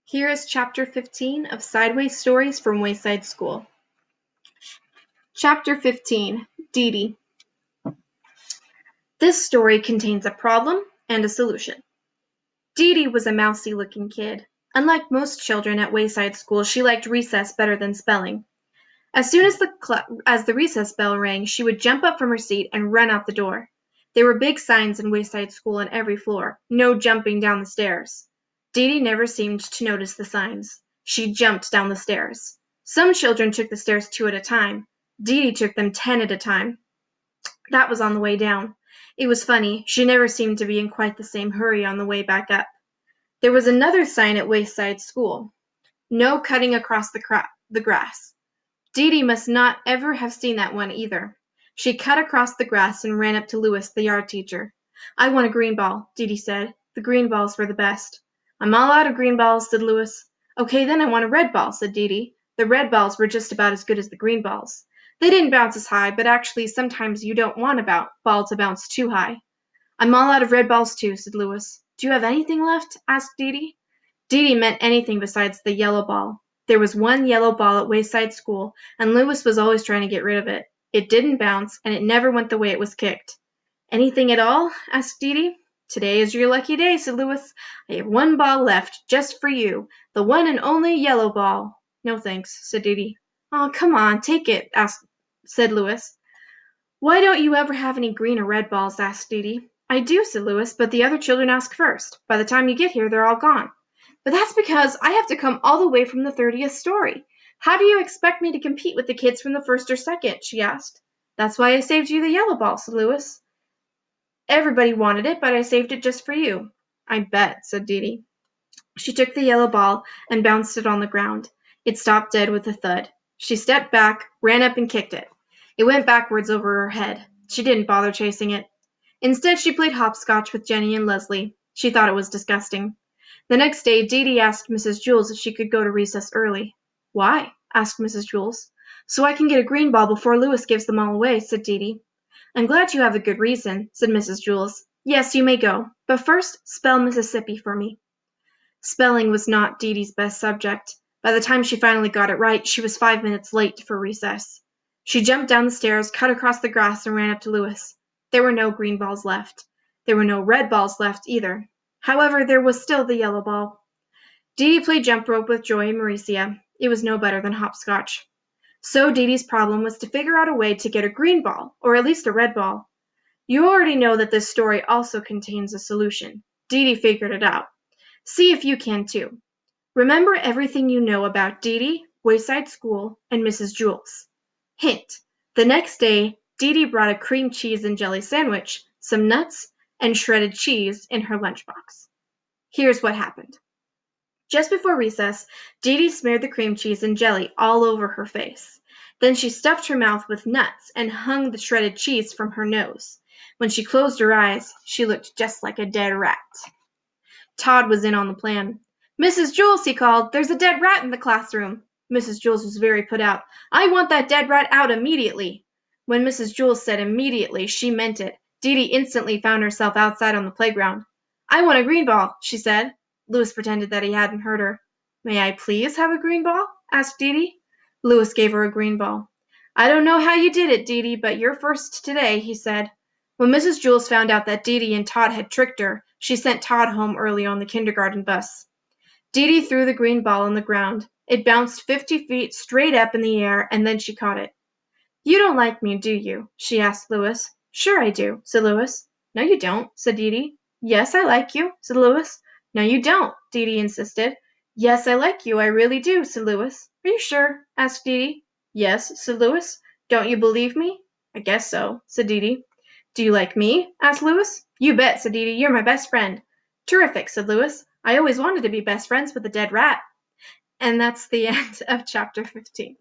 Here is Chapter 15 of Sideways Stories from Wayside School. Chapter 15, Dee Dee. This story contains a problem and a solution. Dee Dee was a mousy-looking kid. Unlike most children at Wayside School, she liked recess better than spelling. As soon as the recess bell rang, she would jump up from her seat and run out the door. There were big signs in Wayside School on every floor, "No jumping down the stairs." Dee Dee never seemed to notice the signs. She jumped down the stairs. Some children took the stairs 2 at a time. Dee Dee took them 10 at a time. That was on the way down. It was funny, she never seemed to be in quite the same hurry on the way back up. There was another sign at Wayside School: "No cutting across the grass." Dee Dee must not ever have seen that one either. She cut across the grass and ran up to Louis, the yard teacher. "I want a green ball," Dee Dee said. The green balls were the best. "I'm all out of green balls," said Louis. "Okay, then I want a red ball," said Dee Dee. The red balls were just about as good as the green balls. They didn't bounce as high, but actually sometimes you don't want a ball to bounce too high. "I'm all out of red balls too," said Louis. "Do you have anything left?" asked Dee Dee. Dee Dee meant anything besides the yellow ball. There was one yellow ball at Wayside School, and Louis was always trying to get rid of it. It didn't bounce, and it never went the way it was kicked. "Anything at all?" asked Dee Dee. "Today is your lucky day," said Louis. "I have one ball left, just for you, the one and only yellow ball." "No thanks," said Dee Dee. "Oh, come on, take it," said Louis. "Why don't you ever have any green or red balls?" asked Dee Dee. "I do," said Louis, "but the other children ask first. By the time you get here, they're all gone." "But that's because I have to come all the way from the 30th story. How do you expect me to compete with the kids from the first or second?" she asked. "That's why I saved you the yellow ball," said Louis. "Everybody wanted it, but I saved it just for you." "I bet," said Dee Dee. She took the yellow ball and bounced it on the ground. It stopped dead with a thud. She stepped back, ran up and kicked it. It went backwards over her head. She didn't bother chasing it. Instead, she played hopscotch with Jenny and Leslie. She thought it was disgusting. The next day, Dee Dee asked Mrs. Jules if she could go to recess early. "Why?" asked Mrs. Jules. "So I can get a green ball before Louis gives them all away," said Dee Dee. "I'm glad you have a good reason," said Mrs. Jules. "Yes, you may go. But first, spell Mississippi for me." Spelling was not Dee Dee's best subject. By the time she finally got it right, she was 5 minutes late for recess. She jumped down the stairs, cut across the grass, and ran up to Louis. There were no green balls left. There were no red balls left either. However, there was still the yellow ball. Dee Dee played jump rope with Joy and Maricia. It was no better than hopscotch. So Dee Dee's problem was to figure out a way to get a green ball, or at least a red ball. You already know that this story also contains a solution. Dee Dee figured it out. See if you can too. Remember everything you know about Dee Dee, Wayside School, and Mrs. Jules. Hint: the next day, Dee Dee brought a cream cheese and jelly sandwich, some nuts, and shredded cheese in her lunchbox. Here's what happened. Just before recess, Dee Dee smeared the cream cheese and jelly all over her face. Then she stuffed her mouth with nuts and hung the shredded cheese from her nose. When she closed her eyes, she looked just like a dead rat. Todd was in on the plan. "Mrs. Jules," he called, "there's a dead rat in the classroom." Mrs. Jules was very put out. "I want that dead rat out immediately." When Mrs. Jules said immediately, she meant it. Dee Dee instantly found herself outside on the playground. "I want a green ball," she said. Louis pretended that he hadn't heard her. "May I please have a green ball?" asked Dee Dee. Louis gave her a green ball. "I don't know how you did it, Dee Dee, but you're first today," he said. When Mrs. Jules found out that Dee Dee and Todd had tricked her, she sent Todd home early on the kindergarten bus. Dee Dee threw the green ball on the ground. It bounced 50 feet straight up in the air, and then she caught it. "You don't like me, do you?" she asked Louis. "Sure I do," said Louis. "No, you don't," said Dee Dee. "Yes, I like you," said Louis. "No, you don't," Dee Dee insisted. "Yes, I like you, I really do," said Louis. "Are you sure?" asked Dee Dee. "Yes," said Louis. "Don't you believe me?" "I guess so," said Dee Dee. "Do you like me?" asked Louis. "You bet," said Dee Dee. "You're my best friend." "Terrific," said Louis. "I always wanted to be best friends with a dead rat." And that's the end of chapter 15.